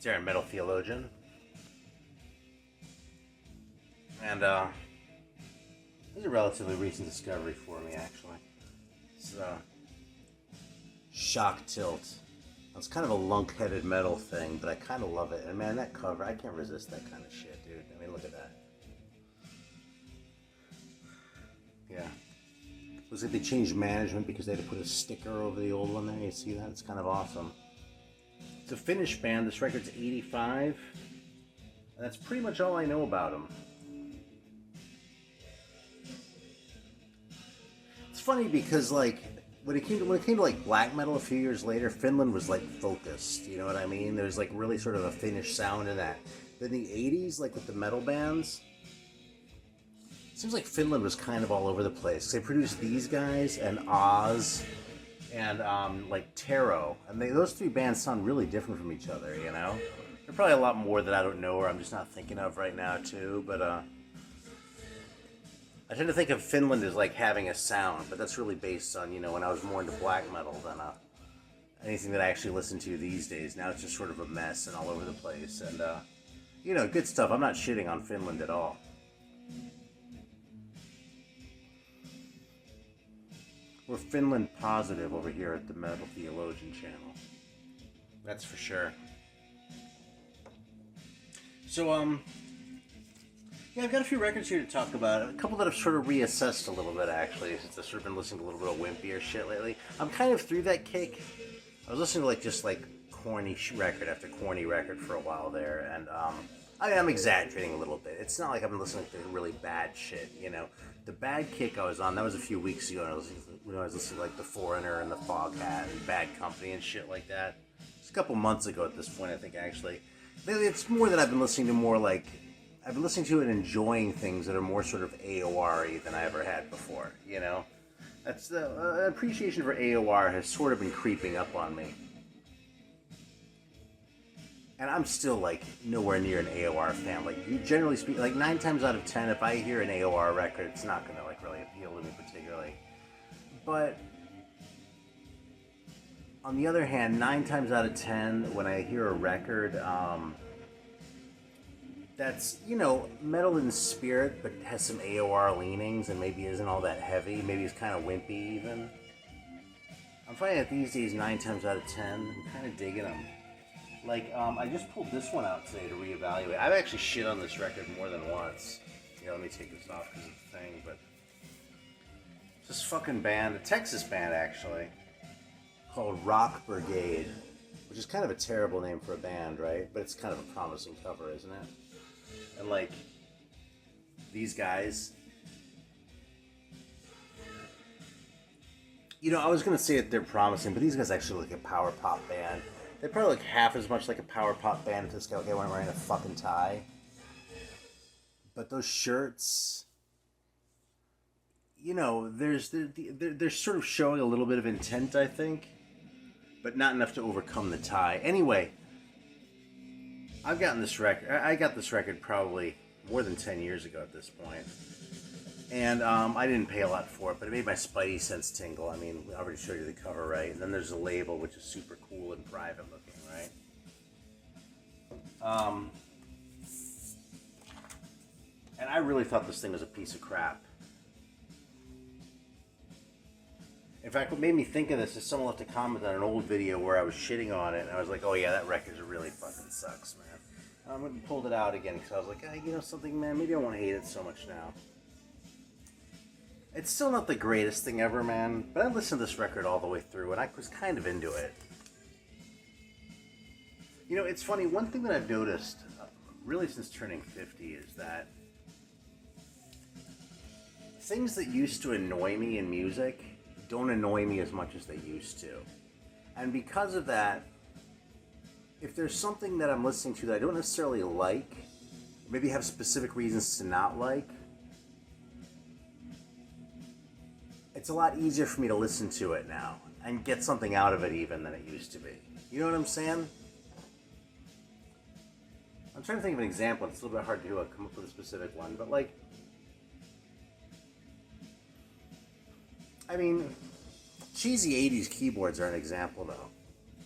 Darren, metal theologian, and this is a relatively recent discovery for me, actually. It's Shock Tilt. It's kind of a lunk-headed metal thing, but I kind of love it. And man, that cover, I can't resist that kind of shit, dude. I mean, look at that. Yeah. Looks like they changed management because they had to put a sticker over the old one there. You see that? It's kind of awesome. It's a Finnish band. This record's 85. And that's pretty much all I know about them. It's funny because, like, when it came to like black metal a few years later, Finland was like focused. You know what I mean? There's like really sort of a Finnish sound in that. But in the 80s, like with the metal bands, it seems like Finland was kind of all over the place. They produced these guys and Oz and like Taro, and those three bands sound really different from each other. You know, there's probably a lot more that I don't know or I'm just not thinking of right now too. But I tend to think of Finland as like having a sound, but that's really based on, you know, when I was more into black metal than anything that I actually listen to these days. Now it's just sort of a mess and all over the place. And you know, good stuff. I'm not shitting on Finland at all. We're Finland positive over here at the Metal Theologian channel. That's for sure. So, yeah, I've got a few records here to talk about. A couple that I've sort of reassessed a little bit, actually, since I've sort of been listening to a little bit of wimpier shit lately. I'm kind of through that kick. I was listening to, like, just, like, corny record after corny record for a while there, and, I mean, I'm exaggerating a little bit. It's not like I've been listening to really bad shit, you know. The bad kick I was on, that was a few weeks ago, and I was listening to, like, The Foreigner and The Foghat and Bad Company and shit like that. It's a couple months ago at this point, I think, actually. It's more that I've been listening to more, like, I've been listening to and enjoying things that are more sort of AOR-y than I ever had before, you know? That's the appreciation for AOR has sort of been creeping up on me. And I'm still, like, nowhere near an AOR fan. Like, you generally speak, like, 9 times out of 10, if I hear an AOR record, it's not going to, like, really appeal to me particularly. But on the other hand, 9 times out of 10, when I hear a record, that's, you know, metal in spirit, but has some AOR leanings and maybe isn't all that heavy. Maybe it's kind of wimpy, even. I'm finding that these days, 9 times out of 10, I'm kind of digging them. Like, I just pulled this one out today to reevaluate. I've actually shit on this record more than once. Yeah, let me take this off because of the thing, but this fucking band, a Texas band actually, called Rock Brigade, which is kind of a terrible name for a band, right? But it's kind of a promising cover, isn't it? And like, these guys, you know, I was gonna say that they're promising, but these guys actually look like a power pop band. They probably look half as much like a power pop band if this guy weren't wearing a fucking tie. But those shirts, you know, they're sort of showing a little bit of intent, I think, but not enough to overcome the tie. Anyway, I got this record probably more than 10 years ago at this point. And I didn't pay a lot for it, but it made my spidey sense tingle. I mean, I already showed you the cover, right? And then there's a label, which is super cool and private looking, right? And I really thought this thing was a piece of crap. In fact, what made me think of this is someone left a comment on an old video where I was shitting on it, and I was like, oh yeah, that record really fucking sucks, man. And I went and pulled it out again, because I was like, you know something, man, maybe I won't hate it so much now. It's still not the greatest thing ever, man, but I listened to this record all the way through, and I was kind of into it. You know, it's funny, one thing that I've noticed, really since turning 50, is that things that used to annoy me in music don't annoy me as much as they used to. And because of that, if there's something that I'm listening to that I don't necessarily like, maybe have specific reasons to not like, it's a lot easier for me to listen to it now and get something out of it even than it used to be. You know what I'm saying? I'm trying to think of an example. It's a little bit hard to come up with a specific one, but like, I mean, cheesy 80s keyboards are an example though.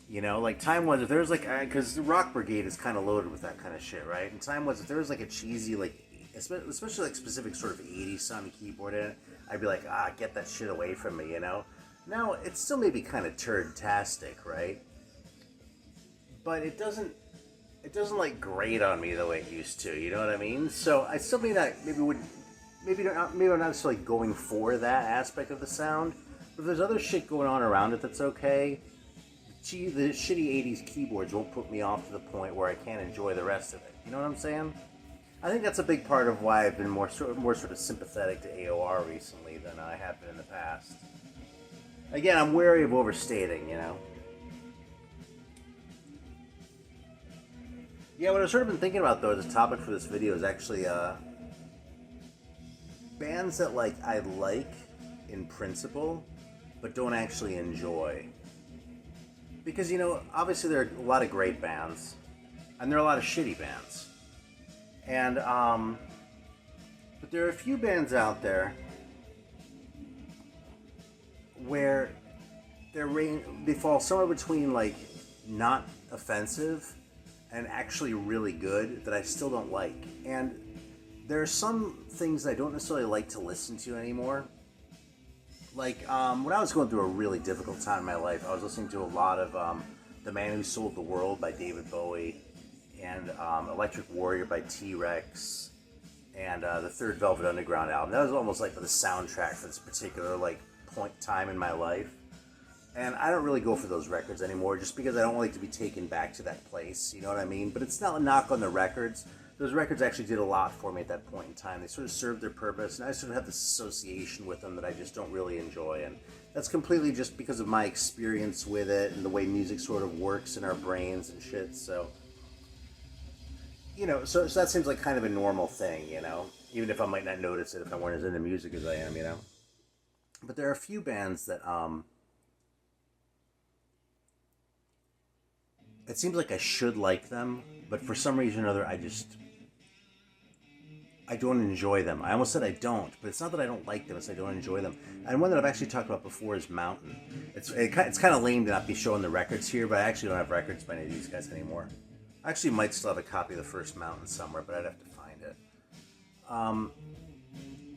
You know, like Time was, if there was like, because the Rock Brigade is kind of loaded with that kind of shit, right? And Time was, if there was like a cheesy, like, especially like specific sort of 80s sounding keyboard in it, I'd be like, get that shit away from me, you know? Now, it still may be kind of turd-tastic, right? But it doesn't like grate on me the way it used to, you know what I mean? So I still maybe I'm not necessarily going for that aspect of the sound, but if there's other shit going on around it that's okay, the shitty 80s keyboards won't put me off to the point where I can't enjoy the rest of it. You know what I'm saying? I think that's a big part of why I've been more sort of sympathetic to AOR recently than I have been in the past. Again, I'm wary of overstating, you know? Yeah, what I've sort of been thinking about, though, as a topic for this video is actually bands that like I like in principle, but don't actually enjoy. Because, you know, obviously there are a lot of great bands, and there are a lot of shitty bands. And, but there are a few bands out there where they fall somewhere between, like, not offensive and actually really good that I still don't like. And there are some things I don't necessarily like to listen to anymore. Like, when I was going through a really difficult time in my life, I was listening to a lot of The Man Who Sold the World by David Bowie, and Electric Warrior by T-Rex, and the Third Velvet Underground album. That was almost like the soundtrack for this particular like time in my life. And I don't really go for those records anymore, just because I don't like to be taken back to that place, you know what I mean? But it's not a knock on the records. Those records actually did a lot for me at that point in time. They sort of served their purpose, and I sort of have this association with them that I just don't really enjoy. And that's completely just because of my experience with it and the way music sort of works in our brains and shit. So, you know, so that seems like kind of a normal thing, you know? Even if I might not notice it if I weren't as into music as I am, you know? But there are a few bands that, it seems like I should like them, but for some reason or other, I don't enjoy them. I almost said I don't, but it's not that I don't like them, it's I don't enjoy them. And one that I've actually talked about before is Mountain. It's kind of lame to not be showing the records here, but I actually don't have records by any of these guys anymore. I actually might still have a copy of the first Mountain somewhere, but I'd have to find it.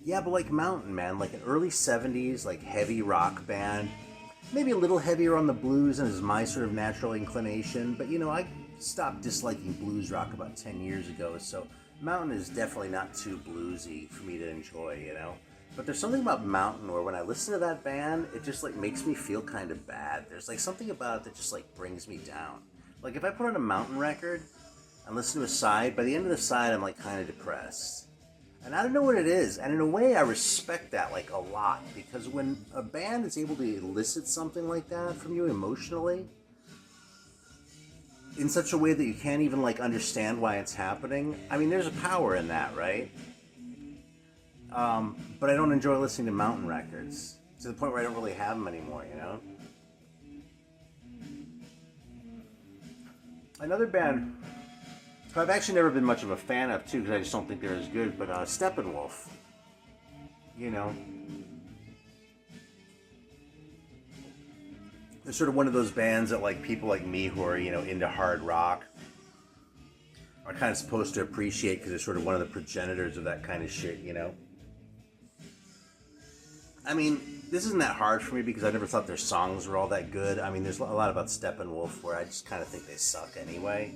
Yeah, but like Mountain, man, like an early 70s, like heavy rock band. Maybe a little heavier on the blues, and is my sort of natural inclination. But, you know, I stopped disliking blues rock about 10 years ago, so Mountain is definitely not too bluesy for me to enjoy, you know? But there's something about Mountain where when I listen to that band, it just, like, makes me feel kind of bad. There's, like, something about it that just, like, brings me down. Like, if I put on a Mountain record and listen to a side, by the end of the side, I'm, like, kind of depressed. And I don't know what it is. And in a way, I respect that, like, a lot. Because when a band is able to elicit something like that from you emotionally, in such a way that you can't even, like, understand why it's happening, I mean, there's a power in that, right? But I don't enjoy listening to Mountain records. To the point where I don't really have them anymore, you know? Another band I've actually never been much of a fan of, too, because I just don't think they're as good, but Steppenwolf. You know. They're sort of one of those bands that, like, people like me who are, you know, into hard rock are kind of supposed to appreciate, because they're sort of one of the progenitors of that kind of shit, you know. I mean, this isn't that hard for me because I never thought their songs were all that good. I mean, there's a lot about Steppenwolf where I just kind of think they suck anyway.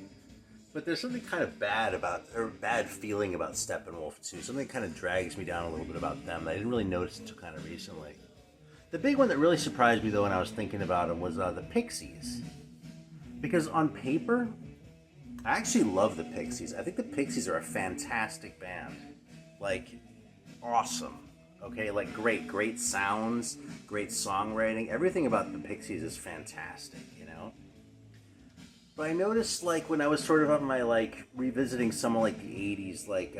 But there's something kind of bad feeling about Steppenwolf, too. Something that kind of drags me down a little bit about them that I didn't really notice until kind of recently. The big one that really surprised me, though, when I was thinking about them was the Pixies. Because on paper, I actually love the Pixies. I think the Pixies are a fantastic band. Like, awesome. Okay, like great sounds, great songwriting. Everything about the Pixies is fantastic, you know? But I noticed, like, when I was sort of on my, like, revisiting some of, like, the 80s, like,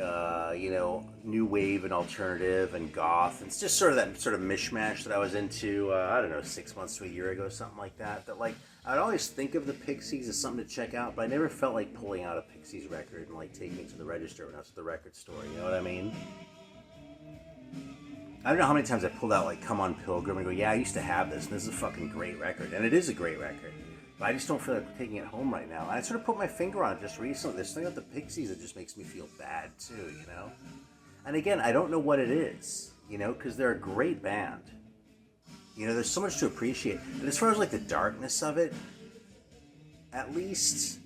you know, new wave and alternative and goth. It's just sort of that sort of mishmash that I was into, I don't know, 6 months to a year ago, something like that. That, like, I'd always think of the Pixies as something to check out, but I never felt like pulling out a Pixies record and, like, taking it to the register when I was at the record store, you know what I mean? I don't know how many times I pulled out, like, Come on Pilgrim and go, yeah, I used to have this, and this is a fucking great record. And it is a great record. But I just don't feel like taking it home right now. And I sort of put my finger on it just recently. This thing with the Pixies, it just makes me feel bad too, you know? And again, I don't know what it is, you know, because they're a great band. You know, there's so much to appreciate. And as far as like the darkness of it, at least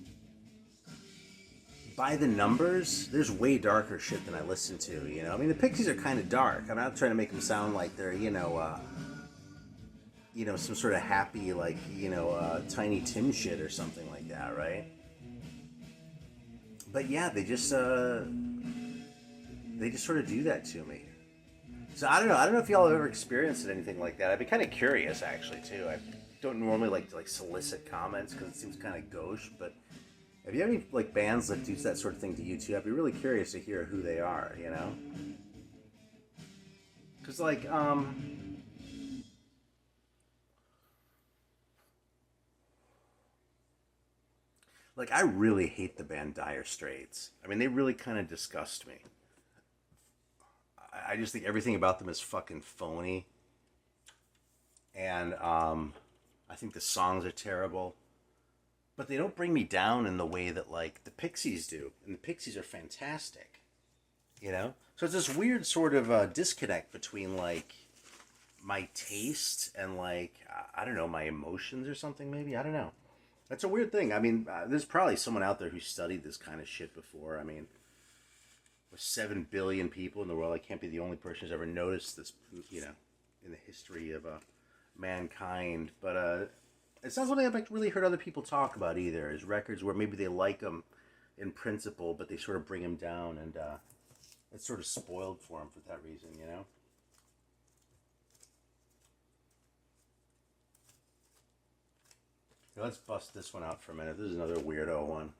by the numbers, there's way darker shit than I listen to, you know? I mean, the Pixies are kind of dark. I'm not trying to make them sound like they're, some sort of happy, like, Tiny Tim shit or something like that, right? But yeah, they just sort of do that to me. So I don't know if y'all have ever experienced anything like that. I'd be kind of curious, actually, too. I don't normally like to solicit comments because it seems kind of gauche, but if you have any like bands that do that sort of thing to you too, I'd be really curious to hear who they are, you know? Because like I really hate the band Dire Straits. I mean, they really kind of disgust me. I just think everything about them is fucking phony. And I think the songs are terrible. But they don't bring me down in the way that, like, the Pixies do. And the Pixies are fantastic. You know? So it's this weird sort of disconnect between, like, my taste and, like, I don't know, my emotions or something, maybe? I don't know. That's a weird thing. I mean, there's probably someone out there who studied this kind of shit before. I mean, with 7 billion people in the world, I can't be the only person who's ever noticed this, you know, in the history of mankind. But it's not something I've really heard other people talk about either, is records where maybe they like them in principle, but they sort of bring them down, and it's sort of spoiled for them for that reason, you know? Now let's bust this one out for a minute. This is another weirdo one.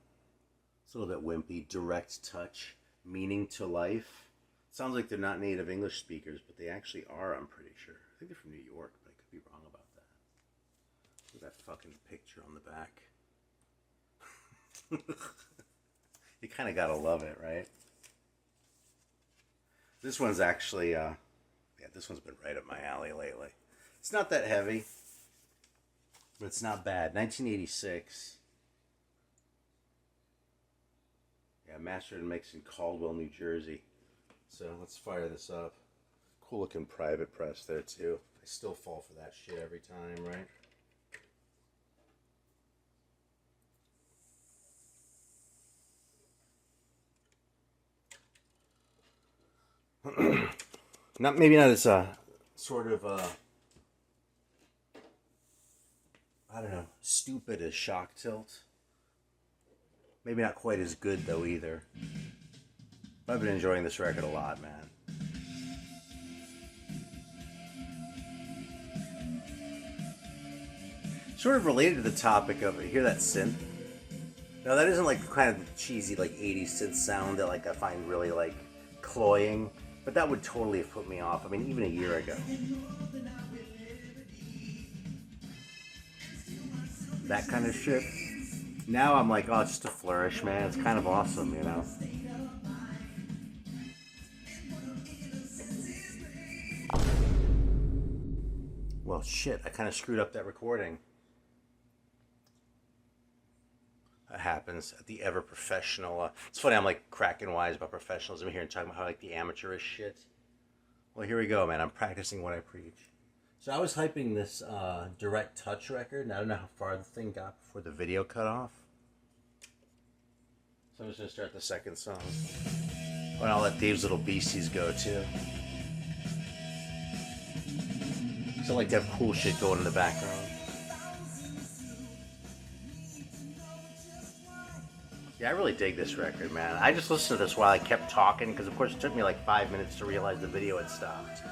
It's a little bit wimpy. Direct touch, meaning to life. Sounds like they're not native English speakers, but they actually are, I'm pretty sure. I think they're from New York, but I could be wrong about that. Look at that fucking picture on the back. You kind of gotta love it, right? This one's actually, this one's been right up my alley lately. It's not that heavy, but it's not bad. 1986. Yeah, mastered and mixed in Caldwell, New Jersey. So let's fire this up. Cool looking private press there too. I still fall for that shit every time, right? Maybe not as sort of I don't know, stupid as Shock Tilt. Maybe not quite as good though either. But I've been enjoying this record a lot, man. Sort of related to the topic of it. Hear that synth? Now that isn't like kind of the cheesy like 80s synth sound that like I find really like cloying, but that would totally have put me off. I mean, even a year ago. That kind of shit. Now I'm like, oh, it's just a flourish, man. It's kind of awesome, you know? Well, shit, I kind of screwed up that recording. That happens at the ever professional. It's funny, I'm like cracking wise about professionalism here and talking about how like the amateurish shit. Well, here we go, man. I'm practicing what I preach. So I was hyping this Direct Touch record, and I don't know how far the thing got before the video cut off. So I'm just going to start the second song. And I'll let Dave's Little Beasties go, too. So I like to have cool shit going in the background. Yeah, I really dig this record, man. I just listened to this while I kept talking, because of course it took me like 5 minutes to realize the video had stopped.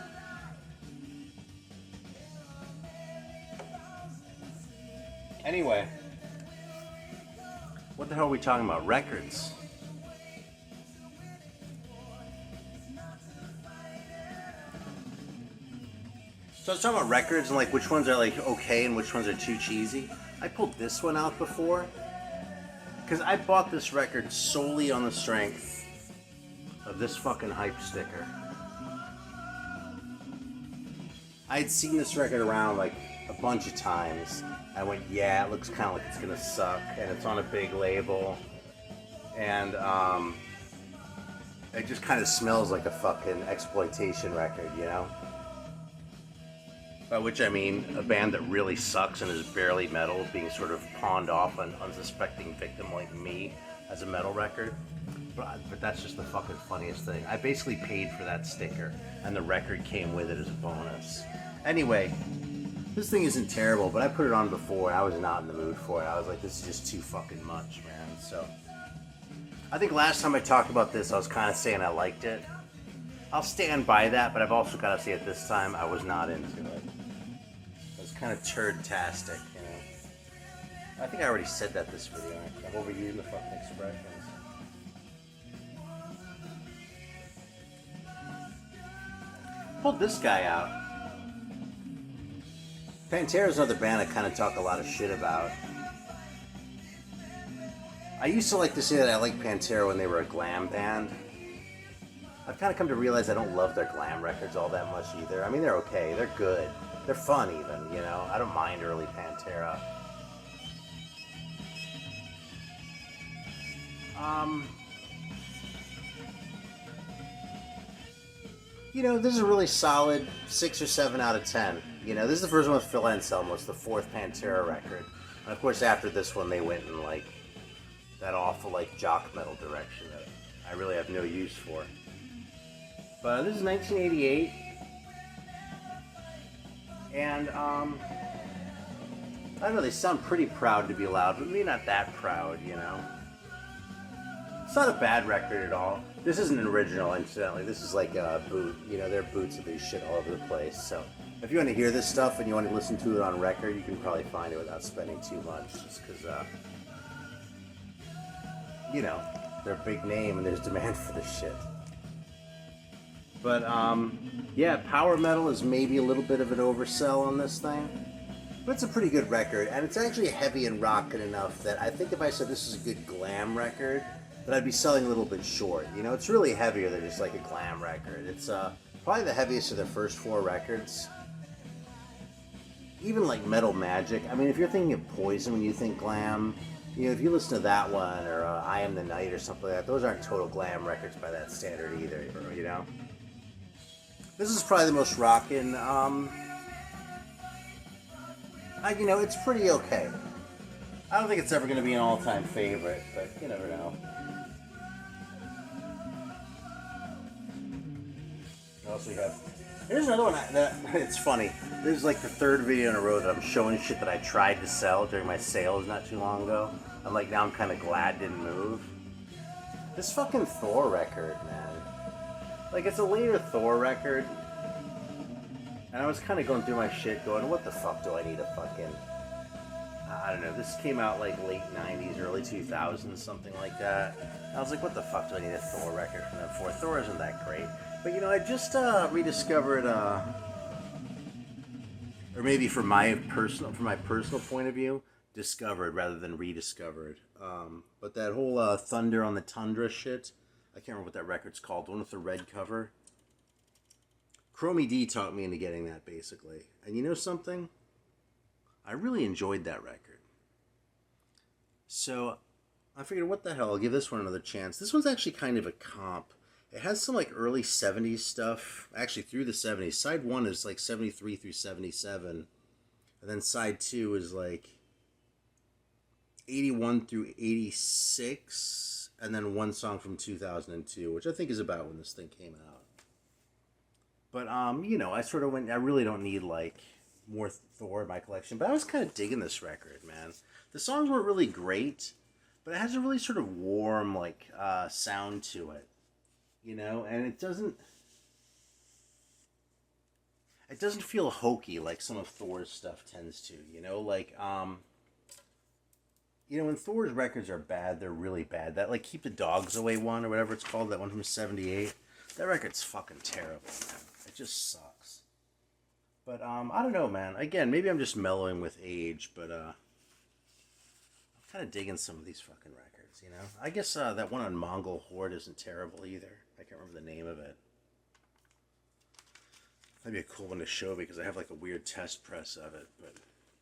Anyway, what the hell are we talking about? Records. So I was talking about records and like which ones are like okay and which ones are too cheesy. I pulled this one out before because I bought this record solely on the strength of this fucking hype sticker. I had seen this record around like a bunch of times. I went, yeah, it looks kind of like it's gonna suck, and it's on a big label, and it just kind of smells like a fucking exploitation record, you know? By which I mean a band that really sucks and is barely metal being sort of pawned off on an unsuspecting victim like me as a metal record. But that's just the fucking funniest thing. I basically paid for that sticker, and the record came with it as a bonus. Anyway, this thing isn't terrible, but I put it on before. I was not in the mood for it. I was like, this is just too fucking much, man. So, I think last time I talked about this, I was kind of saying I liked it. I'll stand by that, but I've also got to say at this time, I was not into it. It was kind of turd-tastic, you know. I think I already said that this video. I'm overusing the fucking expressions. Pulled this guy out. Pantera's another band I kind of talk a lot of shit about. I used to like to say that I liked Pantera when they were a glam band. I've kind of come to realize I don't love their glam records all that much either. I mean, they're okay. They're good. They're fun even, you know. I don't mind early Pantera. You know, this is a really solid 6 or 7 out of 10. You know, this is the first one with Phil Anselmo. It's the 4th Pantera record. And of course, after this one, they went in, like, that awful, like, jock metal direction that I really have no use for. But this is 1988. And, I don't know, they sound pretty proud to be loud, but maybe not that proud, you know? It's not a bad record at all. This isn't an original, incidentally. This is like a boot. You know, there are boots of this shit all over the place. So, if you want to hear this stuff and you want to listen to it on record, you can probably find it without spending too much. Just because, you know, they're a big name and there's demand for this shit. But, yeah, power metal is maybe a little bit of an oversell on this thing. But it's a pretty good record. And it's actually heavy and rockin' enough that I think if I said this is a good glam record, that I'd be selling a little bit short. You know, it's really heavier than just like a glam record. It's probably the heaviest of their first 4 records. Even like Metal Magic. I mean, if you're thinking of Poison when you think glam, you know, if you listen to that one or I Am the Night or something like that, those aren't total glam records by that standard either, you know? This is probably the most rockin', you know, it's pretty okay. I don't think it's ever going to be an all-time favorite, but you never know. What else we have? Here's another one that it's funny. This is like the 3rd video in a row that I'm showing shit that I tried to sell during my sales not too long ago. I'm like, now I'm kind of glad it didn't move. This fucking Thor record, man. Like, it's a later Thor record. And I was kind of going through my shit going, what the fuck do I need a fucking... I don't know, this came out like late 90s, early 2000s, something like that. I was like, what the fuck do I need a Thor record from them for? Thor isn't that great. But you know, I just rediscovered, or maybe from my personal point of view, discovered rather than rediscovered. But that whole Thunder on the Tundra shit, I can't remember what that record's called, the one with the red cover. Chromie D taught me into getting that, basically. And you know something? I really enjoyed that record. So, I figured, what the hell, I'll give this one another chance. This one's actually kind of a comp. It has some, like, early 70s stuff, actually through the 70s. Side 1 is, like, 73 through 77. And then side 2 is, like, 81 through 86. And then one song from 2002, which I think is about when this thing came out. But, you know, I sort of went, I really don't need, like, more Thor in my collection. But I was kind of digging this record, man. The songs weren't really great, but it has a really sort of warm, like, sound to it. You know, and it doesn't feel hokey like some of Thor's stuff tends to, you know, like, you know, when Thor's records are bad, they're really bad. That, like, Keep the Dogs Away one, or whatever it's called, that one from 78, that record's fucking terrible, man. It just sucks. But, I don't know, man. Again, maybe I'm just mellowing with age, but, I'm kind of digging some of these fucking records, you know? I guess, that one on Mongol Horde isn't terrible either. I can't remember the name of it. That'd be a cool one to show because I have like a weird test press of it, but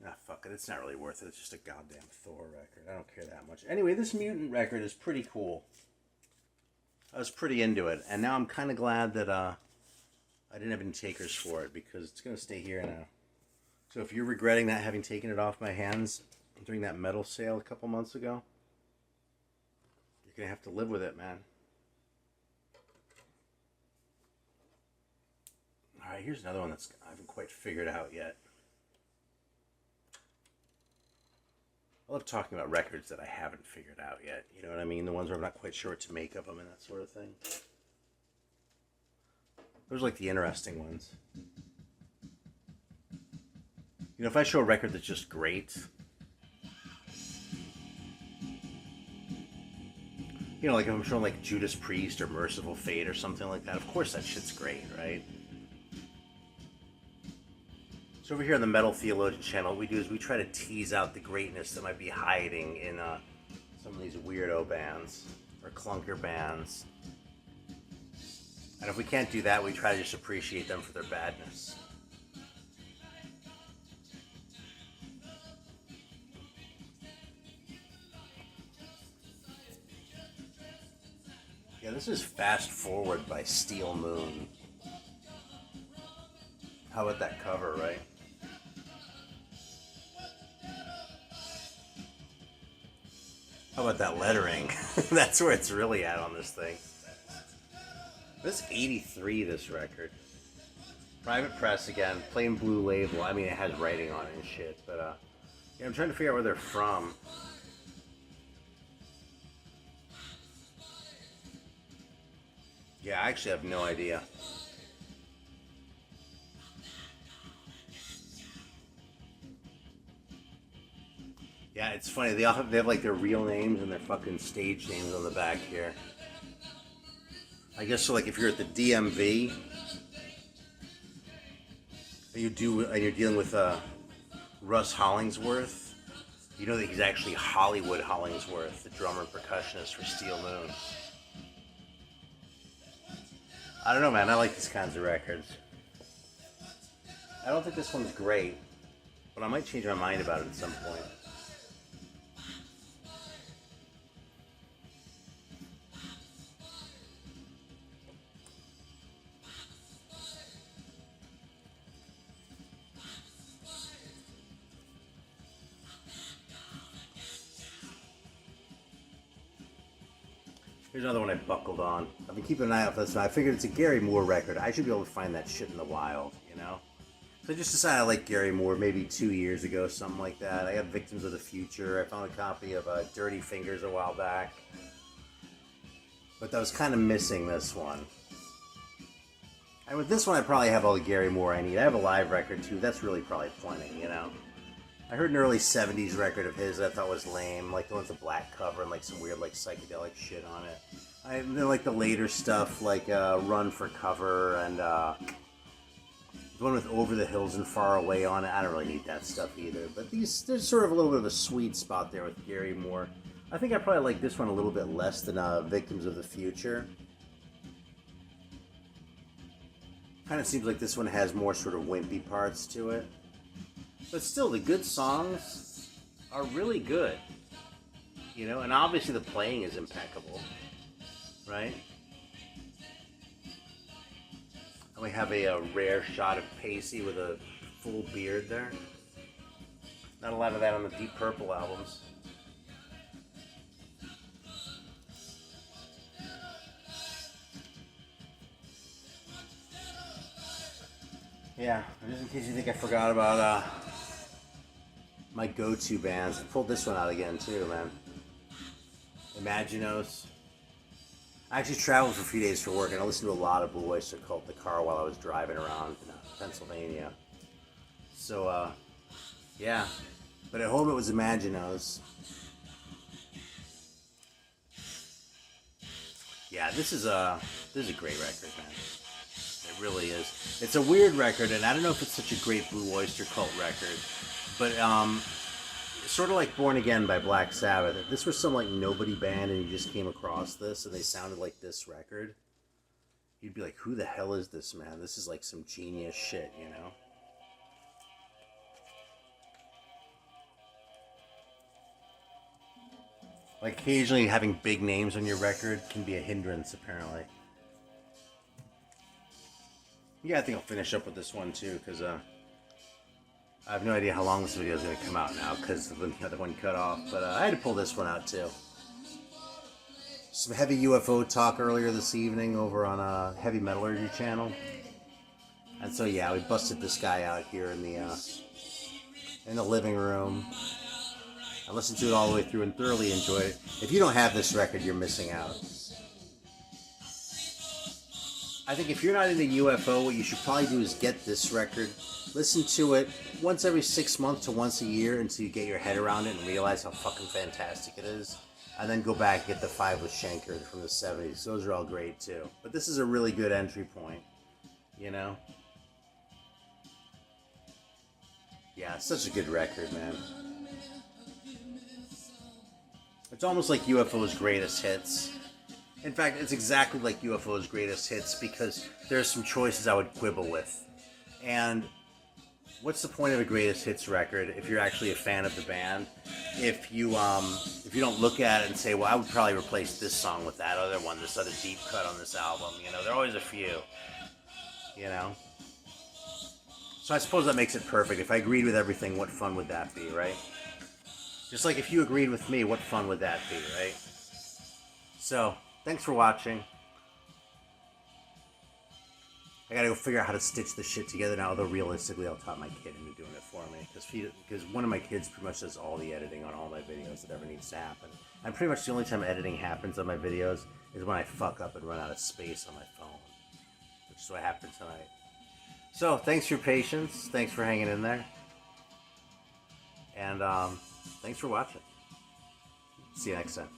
Ah, fuck it. It's not really worth it. It's just a goddamn Thor record. I don't care that much. Anyway, this Mutant record is pretty cool. I was pretty into it, and now I'm kind of glad that I didn't have any takers for it because it's gonna stay here now. So if you're regretting that having taken it off my hands during that metal sale a couple months ago, you're gonna have to live with it, man. All right, here's another one that's I haven't quite figured out yet. I love talking about records that I haven't figured out yet. You know what I mean? The ones where I'm not quite sure what to make of them and that sort of thing. Those are like the interesting ones. You know, if I show a record that's just great, you know, like if I'm showing like Judas Priest or Merciful Fate or something like that, of course that shit's great, right? So over here on the Metal Theologian channel, what we do is we try to tease out the greatness that might be hiding in some of these weirdo bands or clunker bands. And if we can't do that, we try to just appreciate them for their badness. Yeah, this is Fast Forward by Steel Moon. How about that cover, right? How about that lettering? That's where it's really at on this thing. This is 83, this record. Private press again, plain blue label. I mean, it has writing on it and shit, but yeah, I'm trying to figure out where they're from. Yeah, I actually have no idea. Yeah, it's funny. They have like their real names and their fucking stage names on the back here. I guess so. Like if you're at the DMV, and you're dealing with Russ Hollingsworth, you know that he's actually Hollywood Hollingsworth, the drummer and percussionist for Steel Moon. I don't know, man. I like these kinds of records. I don't think this one's great, but I might change my mind about it at some point. Here's another one I buckled on. I've been keeping an eye out for this one. I figured it's a Gary Moore record. I should be able to find that shit in the wild, you know? So I just decided I like Gary Moore maybe 2 years ago, something like that. I got Victims of the Future. I found a copy of Dirty Fingers a while back. But I was kind of missing this one. And with this one, I probably have all the Gary Moore I need. I have a live record, too. That's really probably plenty, you know? I heard an early 70s record of his that I thought was lame, like the one with the black cover and like some weird like psychedelic shit on it. I like the later stuff like Run for Cover and the one with Over the Hills and Far Away on it. I don't really need that stuff either, but there's sort of a little bit of a sweet spot there with Gary Moore. I think I probably like this one a little bit less than Victims of the Future. Kind of seems like this one has more sort of wimpy parts to it. But still, the good songs are really good, you know, and obviously the playing is impeccable, right? And we have a rare shot of Pacey with a full beard there. Not a lot of that on the Deep Purple albums. Yeah, just in case you think I forgot about my go-to bands. I pulled this one out again too, man. Imaginos. I actually traveled for a few days for work, and I listened to a lot of Blue Oyster Cult in the car while I was driving around Pennsylvania. So, yeah. But at home it was Imaginos. Yeah, this is a great record, man. It really is. It's a weird record, and I don't know if it's such a great Blue Oyster Cult record. But sort of like Born Again by Black Sabbath. If this was some like nobody band and you just came across this and they sounded like this record, you'd be like, who the hell is this, man? This is like some genius shit, you know? Like occasionally having big names on your record can be a hindrance, apparently. Yeah, I think I'll finish up with this one too, because I have no idea how long this video is going to come out now, because the other one cut off. But I had to pull this one out too. Some heavy UFO talk earlier this evening over on Heavy Metallurgy channel. And so yeah, we busted this guy out here in the living room. I listened to it all the way through and thoroughly enjoyed it. If you don't have this record, you're missing out. I think if you're not into UFO, what you should probably do is get this record, listen to it once every 6 months to once a year until you get your head around it and realize how fucking fantastic it is. And then go back and get the 5 with Schenker from the 70s. Those are all great too. But this is a really good entry point, you know? Yeah, it's such a good record, man. It's almost like UFO's greatest hits. In fact, it's exactly like UFO's greatest hits because there's some choices I would quibble with. And what's the point of a greatest hits record if you're actually a fan of the band? If you don't look at it and say, well, I would probably replace this song with that other one, this other deep cut on this album. You know, there are always a few. You know? So I suppose that makes it perfect. If I agreed with everything, what fun would that be, right? Just like if you agreed with me, what fun would that be, right? So, thanks for watching. I gotta go figure out how to stitch this shit together now, although realistically I'll talk my kid into doing it for me. Because one of my kids pretty much does all the editing on all my videos that ever needs to happen. And pretty much the only time editing happens on my videos is when I fuck up and run out of space on my phone. Which is what happened tonight. So, thanks for your patience. Thanks for hanging in there. And, thanks for watching. See you next time.